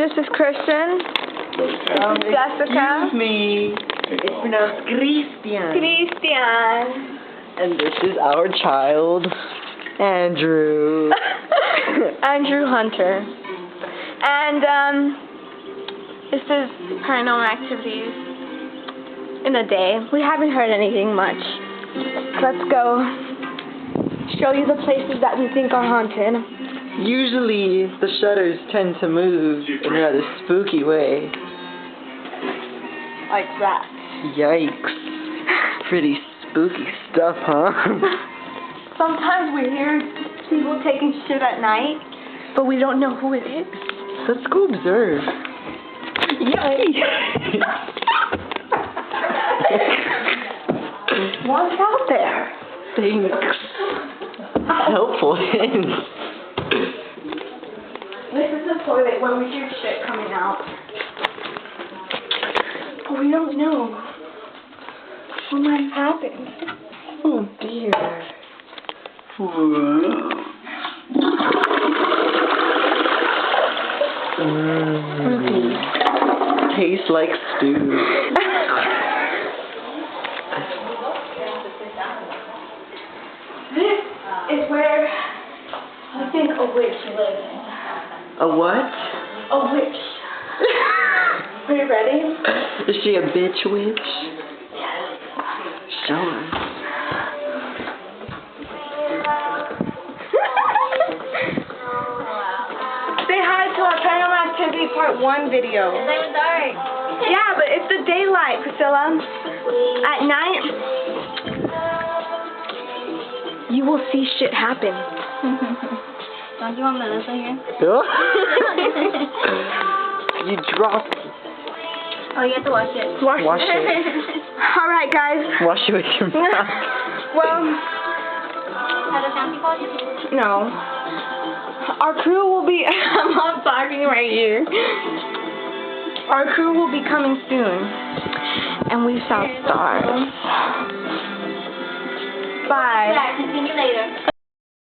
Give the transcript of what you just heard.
This is Christian. This is Jessica. Excuse me. It's pronounced Christian. Christian. And this is our child, Andrew. Andrew Hunter. And this is Paranormal Activities in a day. We haven't heard anything much. Let's go show you the places that we think are haunted. Usually the shutters tend to move in a rather spooky way. Like that. Yikes. Pretty spooky stuff, huh? Sometimes we hear people taking shit at night, but we don't know who it is. Let's go observe. Yikes. What's out there? Thanks. Helpful hints. This is the toilet when we hear shit coming out. But we don't know what might happen. Oh dear. Tastes like stew. This is where I think a witch lives. A what? A witch. Are you ready? Is she a bitch witch? Yes. Show us. Say hi to our Paranormal Activity Part 1 video. They were dark. Yeah, but it's the daylight, Priscilla. At night, you will see shit happen. Don't you want Melissa here? You dropped. Oh, you have to wash it. Wash it. Alright, guys. Wash it with your mouth. Well, Have a shampoo called you? no. Our crew will be... I'm talking right here. Our crew will be coming soon. And we shall start. Bye. Yeah, continue later.